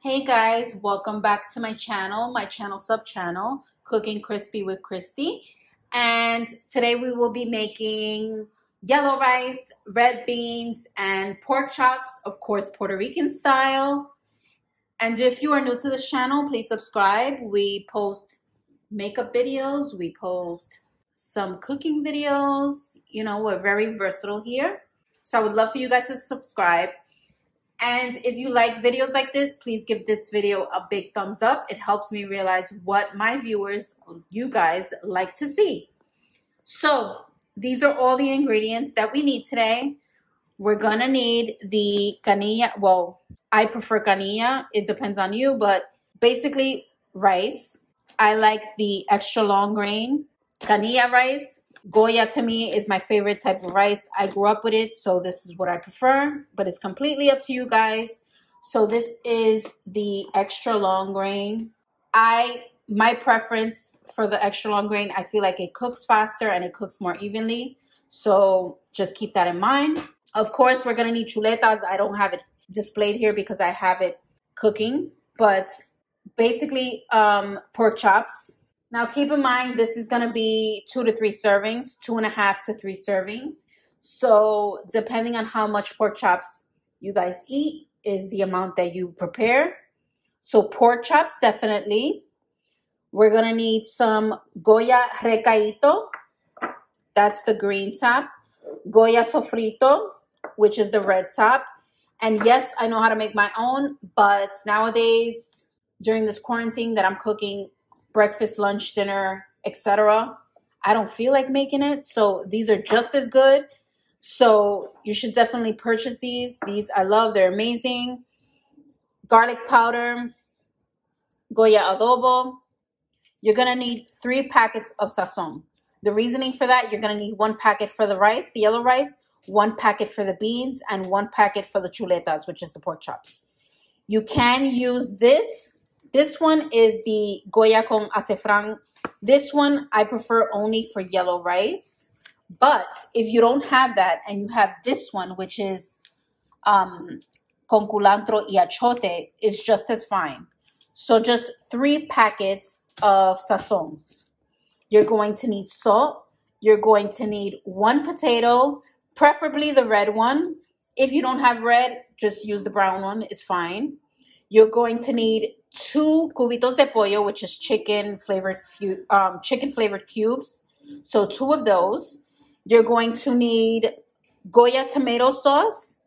Hey guys, welcome back to my channel sub-channel, Cooking Crispy with Christy. And today we will be making yellow rice, red beans, and pork chops, of course, Puerto Rican style. And if you are new to this channel, please subscribe. We post makeup videos, we post some cooking videos. You know, we're very versatile here. So I would love for you guys to subscribe. And if you like videos like this, please give this video a big thumbs up. It helps me realize what my viewers, you guys, like to see. So these are all the ingredients that we need today. We're going to need the canilla. Well, I prefer canilla. It depends on you, but basically rice. I like the extra long grain canilla rice. Goya to me is my favorite type of rice. I grew up with it, so this is what I prefer, but it's completely up to you guys. So this is the extra long grain. My preference for the extra long grain, I feel like it cooks faster and it cooks more evenly. So just keep that in mind. Of course, we're going to need chuletas. I don't have it displayed here because I have it cooking, but basically pork chops. Now, keep in mind, this is going to be 2 to 3 servings, 2.5 to 3 servings. So depending on how much pork chops you guys eat is the amount that you prepare. So pork chops, definitely. We're going to need some Goya Recaito. That's the green top. Goya Sofrito, which is the red top. And yes, I know how to make my own, but nowadays, during this quarantine that I'm cooking, breakfast, lunch, dinner, etc., I don't feel like making it, so these are just as good. So you should definitely purchase these. These I love. They're amazing. Garlic powder, Goya Adobo. You're going to need 3 packets of sazon. The reasoning for that, you're going to need 1 packet for the rice, the yellow rice, 1 packet for the beans, and 1 packet for the chuletas, which is the pork chops. You can use this. This one is the Goya con azafrán. This one I prefer only for yellow rice. But if you don't have that and you have this one, which is con culantro y achiote, is just as fine. So just 3 packets of sazons. You're going to need salt. You're going to need 1 potato, preferably the red one. If you don't have red, just use the brown one. It's fine. You're going to need 2 cubitos de pollo, which is chicken flavored cubes. So 2 of those. You're going to need Goya tomato sauce.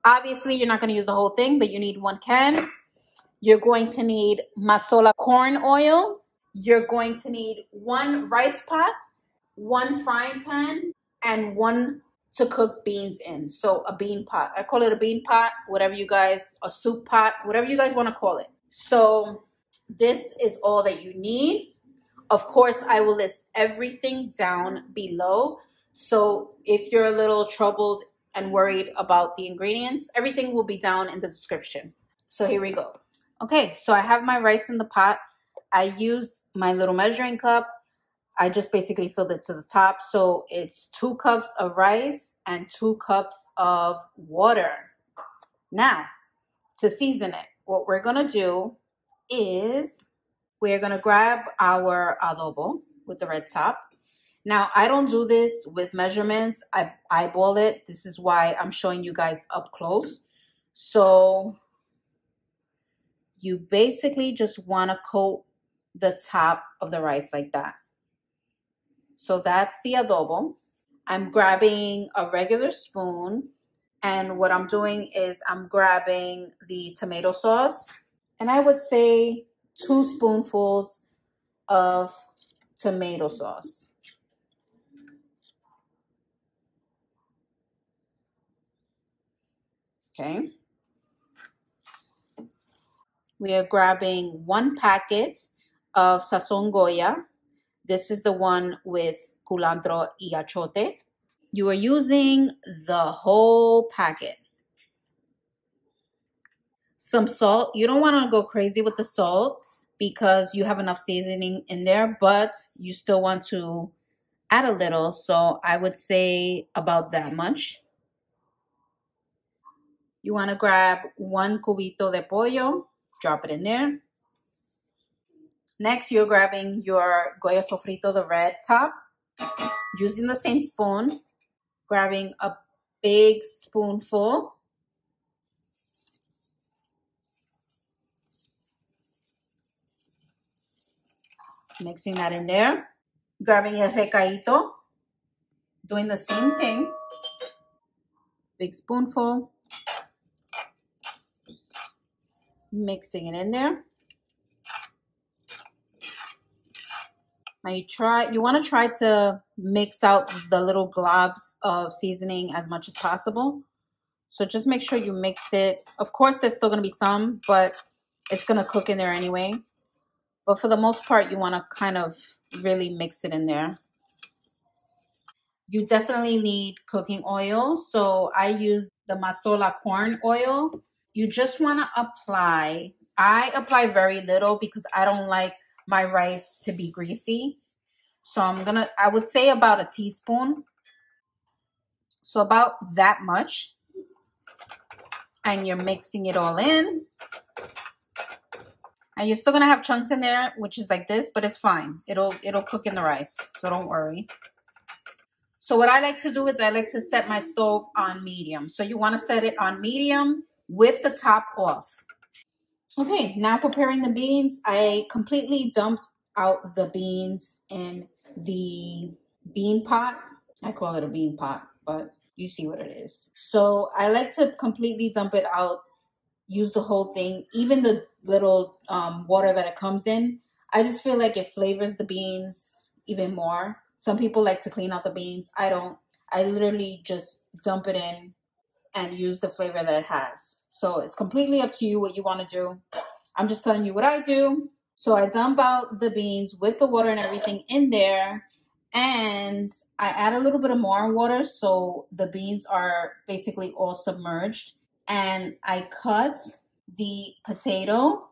Obviously, you're not going to use the whole thing, but you need 1 can. You're going to need Mazola corn oil. You're going to need 1 rice pot, 1 frying pan, and 1 to cook beans in. So a bean pot. I call it a bean pot, whatever you guys, a soup pot, whatever you guys want to call it. So this is all that you need. Of course, I will list everything down below. So if you're a little troubled and worried about the ingredients, everything will be down in the description. So here we go. Okay, so I have my rice in the pot. I used my little measuring cup. I just basically filled it to the top. So it's 2 cups of rice and 2 cups of water. Now, to season it, what we're going to do is we're going to grab our adobo with the red top. Now, I don't do this with measurements. I eyeball it. This is why I'm showing you guys up close. So you basically just want to coat the top of the rice like that. So that's the adobo. I'm grabbing a regular spoon, and what I'm doing is I'm grabbing the tomato sauce, and I would say 2 spoonfuls of tomato sauce. Okay. We are grabbing 1 packet of sazon Goya. This is the one with culantro y achiote. You are using the whole packet. Some salt. You don't want to go crazy with the salt because you have enough seasoning in there, but you still want to add a little. So I would say about that much. You want to grab 1 cubito de pollo. Drop it in there. Next, you're grabbing your Goya Sofrito, the red top, using the same spoon, grabbing a big spoonful. Mixing that in there. Grabbing a recaito, doing the same thing. Big spoonful. Mixing it in there. Now you want to try to mix out the little globs of seasoning as much as possible. So just make sure you mix it. Of course, there's still going to be some, but it's going to cook in there anyway. But for the most part, you want to kind of really mix it in there. You definitely need cooking oil. So I use the Mazola corn oil. You just want to apply. I apply very little because I don't like my rice to be greasy. So I would say about a teaspoon. So about that much. And you're mixing it all in. And you're still going to have chunks in there, which is like this, but it's fine. It'll cook in the rice, so don't worry. So what I like to do is I like to set my stove on medium. So you want to set it on medium with the top off. Okay, now preparing the beans. I completely dumped out the beans in the bean pot. I call it a bean pot, but you see what it is. So I like to completely dump it out. Use the whole thing, even the little water that it comes in. I just feel like it flavors the beans even more. Some people like to clean out the beans. I don't. I literally just dump it in and use the flavor that it has. So it's completely up to you what you want to do. I'm just telling you what I do. So I dump out the beans with the water and everything in there. And I add a little bit of more water so the beans are basically all submerged. And I cut the potato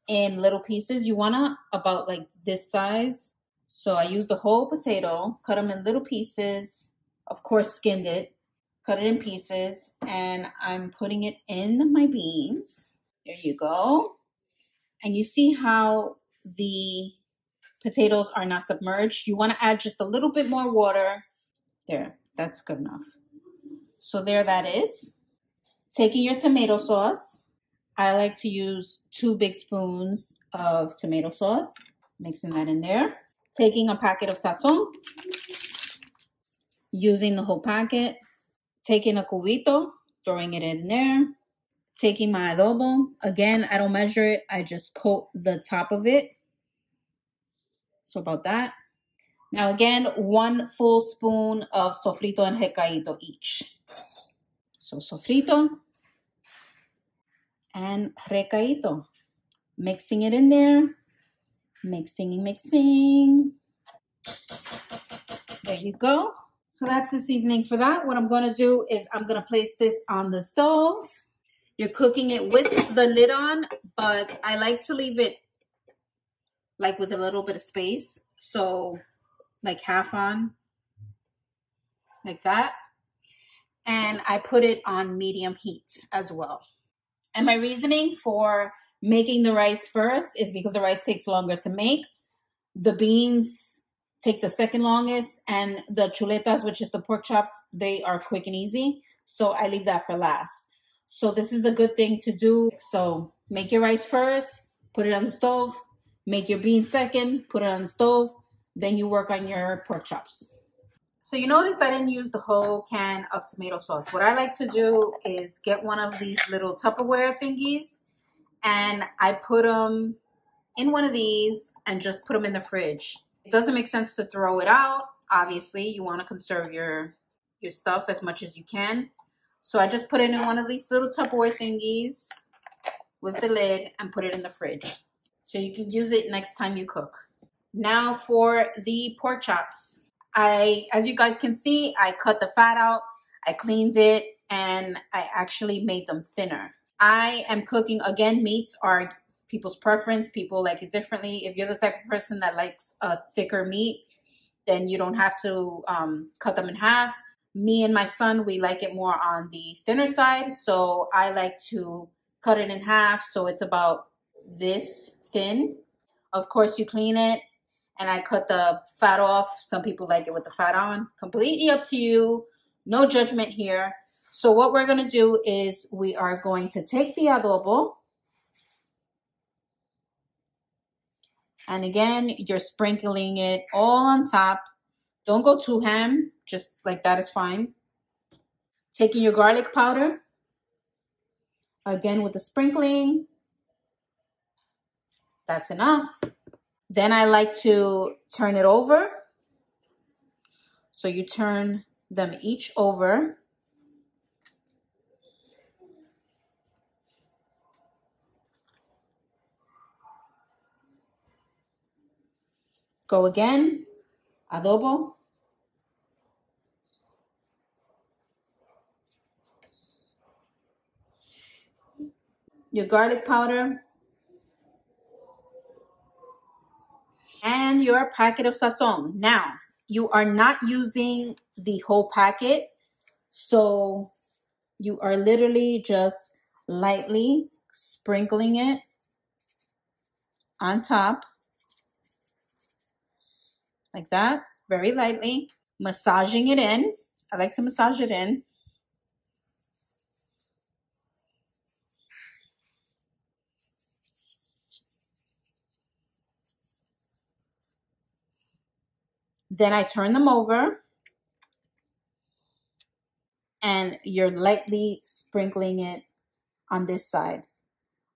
in little pieces. You want to about like this size. So I use the whole potato, cut them in little pieces, of course skinned it, cut it in pieces, and I'm putting it in my beans. There you go. And you see how the potatoes are not submerged. You want to add just a little bit more water. There, that's good enough. So there that is. Taking your tomato sauce. I like to use 2 big spoons of tomato sauce. Mixing that in there. Taking a packet of sazon. Using the whole packet. Taking a cubito. Throwing it in there. Taking my adobo. Again, I don't measure it. I just coat the top of it. So about that. Now again, 1 full spoon of sofrito and recaito each. So sofrito and recaito. Mixing it in there. Mixing and mixing. There you go. So that's the seasoning for that. What I'm going to do is I'm going to place this on the stove. You're cooking it with the lid on, but I like to leave it like with a little bit of space. So like half on, like that. And I put it on medium heat as well. And my reasoning for making the rice first is because the rice takes longer to make. The beans take the second longest, and the chuletas, which is the pork chops, they are quick and easy. So I leave that for last. So this is a good thing to do. So make your rice first, put it on the stove, make your beans second, put it on the stove, then you work on your pork chops. So you notice I didn't use the whole can of tomato sauce. What I like to do is get one of these little Tupperware thingies, and I put them in one of these and just put them in the fridge. It doesn't make sense to throw it out. Obviously, you want to conserve your stuff as much as you can. So I just put it in one of these little Tupperware thingies with the lid and put it in the fridge. So you can use it next time you cook. Now for the pork chops. As you guys can see, I cut the fat out, I cleaned it, and I actually made them thinner. I am cooking, again, meats are people's preference. People like it differently. If you're the type of person that likes a thicker meat, then you don't have to cut them in half. Me and my son, we like it more on the thinner side, so I like to cut it in half, so it's about this thin. Of course, you clean it, and I cut the fat off. Some people like it with the fat on. Completely up to you. No judgment here. So what we're going to do is we are going to take the adobo. And again, you're sprinkling it all on top. Don't go too ham. Just like that is fine. Taking your garlic powder. Again with the sprinkling. That's enough. Then I like to turn it over. So you turn them each over. Go again. Adobo. Your garlic powder. And your packet of sazon. Now, you are not using the whole packet. So you are literally just lightly sprinkling it on top. Like that. Very lightly. Massaging it in. I like to massage it in. Then I turn them over. And you're lightly sprinkling it on this side.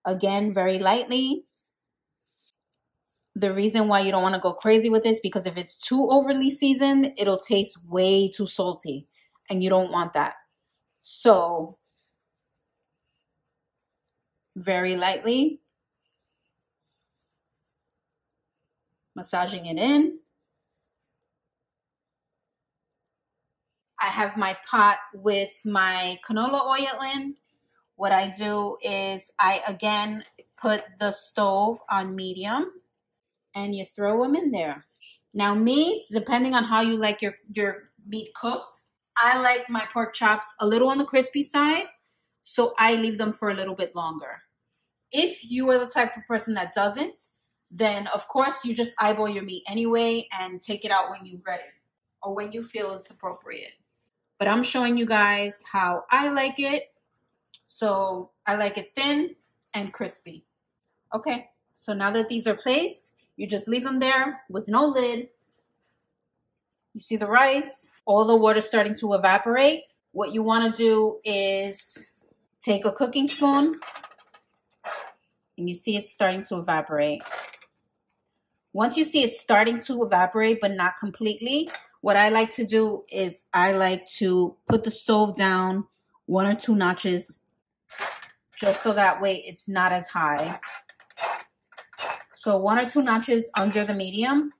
Again, very lightly. The reason why you don't want to go crazy with this, because if it's too overly seasoned, it'll taste way too salty. And you don't want that. So, very lightly. Massaging it in. I have my pot with my canola oil in. What I do is I, again, put the stove on medium. And you throw them in there. Now meat, depending on how you like your meat cooked, I like my pork chops a little on the crispy side, so I leave them for a little bit longer. If you are the type of person that doesn't, then of course you just eyeball your meat anyway and take it out when you're ready or when you feel it's appropriate. But I'm showing you guys how I like it. So I like it thin and crispy. Okay, so now that these are placed, you just leave them there with no lid. You see the rice, all the water starting to evaporate. What you want to do is take a cooking spoon and you see it's starting to evaporate. Once you see it's starting to evaporate, but not completely, what I like to do is I like to put the stove down 1 or 2 notches, just so that way it's not as high. So 1 or 2 notches under the medium.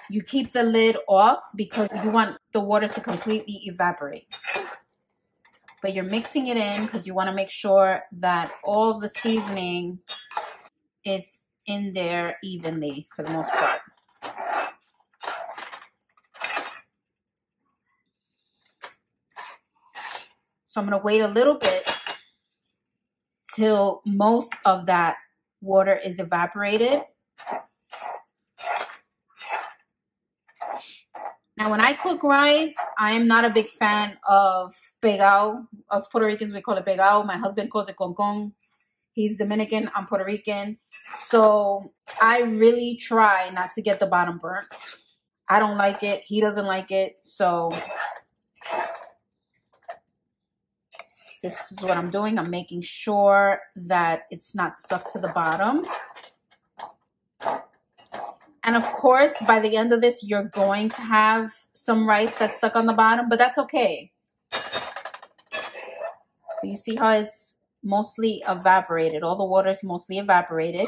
You keep the lid off because you want the water to completely evaporate. But you're mixing it in because you want to make sure that all the seasoning is in there evenly for the most part. So I'm going to wait a little bit till most of that water is evaporated. Now, when I cook rice, I am not a big fan of pegao. Us Puerto Ricans, we call it pegao. My husband calls it con. He's Dominican. I'm Puerto Rican. So I really try not to get the bottom burnt. I don't like it. He doesn't like it. So this is what I'm doing. I'm making sure that it's not stuck to the bottom. And of course, by the end of this, you're going to have some rice that's stuck on the bottom, but that's okay. You see how it's mostly evaporated. All the water is mostly evaporated.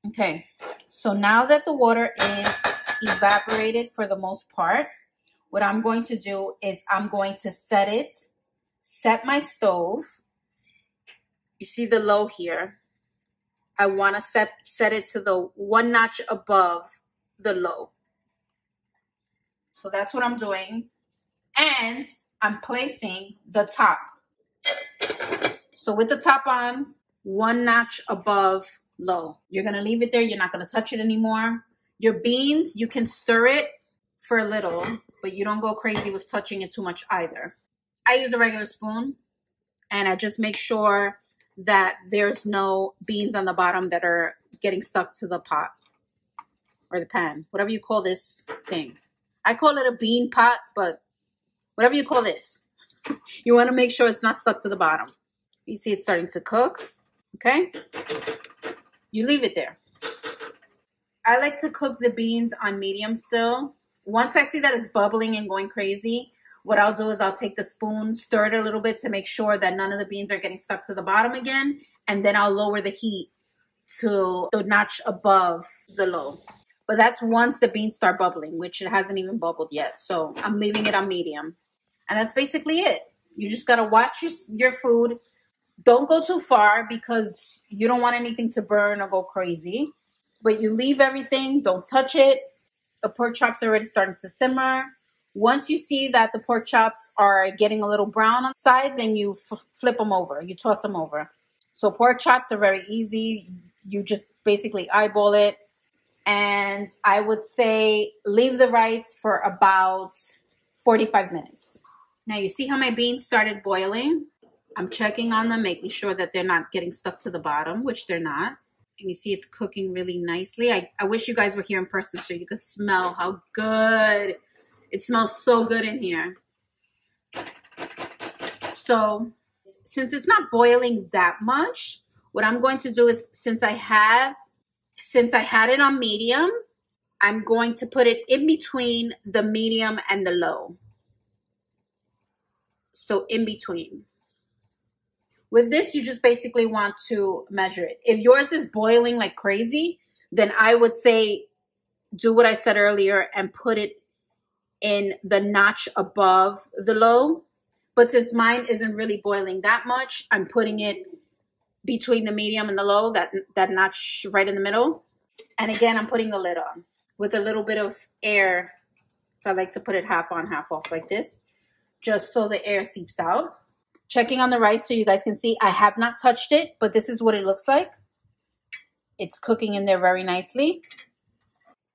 Okay, so now that the water is evaporated for the most part, what I'm going to do is I'm going to set my stove. You see the low here. I want to set it to the 1 notch above the low. So that's what I'm doing. And I'm placing the top. So with the top on, one notch above low. You're gonna leave it there. You're not gonna touch it anymore. Your beans, you can stir it for a little, but you don't go crazy with touching it too much either. I use a regular spoon, and I just make sure that there's no beans on the bottom that are getting stuck to the pot or the pan, whatever you call this thing. I call it a bean pot, but whatever you call this, you want to make sure it's not stuck to the bottom. You see it's starting to cook, okay? You leave it there. I like to cook the beans on medium still. Once I see that it's bubbling and going crazy, what I'll do is I'll take the spoon, stir it a little bit to make sure that none of the beans are getting stuck to the bottom again, and then I'll lower the heat to the notch above the low. But that's once the beans start bubbling, which it hasn't even bubbled yet. So I'm leaving it on medium. And that's basically it. You just got to watch your food. Don't go too far because you don't want anything to burn or go crazy. But you leave everything. Don't touch it. The pork chops are already starting to simmer. Once you see that the pork chops are getting a little brown on the side, then you flip them over. You toss them over. So pork chops are very easy. You just basically eyeball it. And I would say leave the rice for about 45 minutes. Now you see how my beans started boiling? I'm checking on them, making sure that they're not getting stuck to the bottom, which they're not. And you see it's cooking really nicely. I wish you guys were here in person so you could smell how good. It smells so good in here. So since it's not boiling that much, what I'm going to do is since I had it on medium, I'm going to put it in between the medium and the low. So in between. With this, you just basically want to measure it. If yours is boiling like crazy, then I would say do what I said earlier and put it in the notch above the low. But since mine isn't really boiling that much, I'm putting it between the medium and the low, that notch right in the middle. And again, I'm putting the lid on with a little bit of air. So I like to put it half on, half off like this, just so the air seeps out. Checking on the rice so you guys can see. I have not touched it, but this is what it looks like. It's cooking in there very nicely.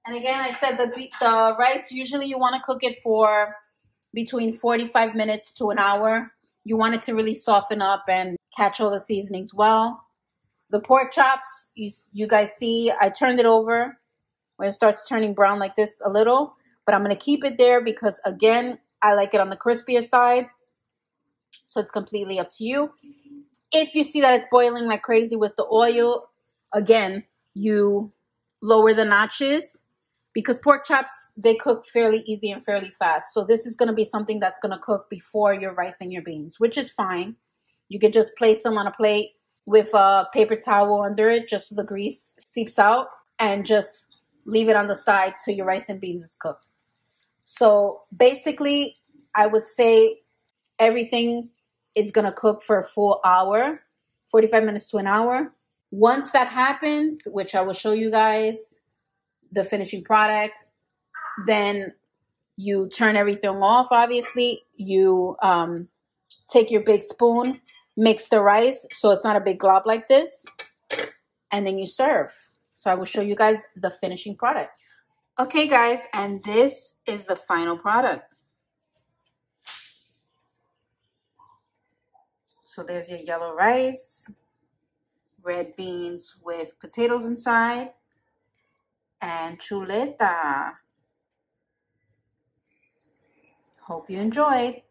And again, I said the rice, usually you want to cook it for between 45 minutes to an hour. You want it to really soften up and catch all the seasonings well. The pork chops, you guys see, I turned it over when it starts turning brown like this a little. But I'm going to keep it there because, again, I like it on the crispier side. So it's completely up to you. If you see that it's boiling like crazy with the oil, again, you lower the notches because pork chops, they cook fairly easy and fairly fast. So this is going to be something that's going to cook before your rice and your beans, which is fine. You can just place them on a plate with a paper towel under it just so the grease seeps out and just leave it on the side till your rice and beans is cooked. So basically, I would say everything is going to cook for a full hour, 45 minutes to an hour. Once that happens, which I will show you guys the finishing product, then you turn everything off, obviously. You take your big spoon, mix the rice so it's not a big glob like this, and then you serve. So I will show you guys the finishing product. Okay, guys, and this is the final product. So there's your yellow rice, red beans with potatoes inside, and chuleta. Hope you enjoyed.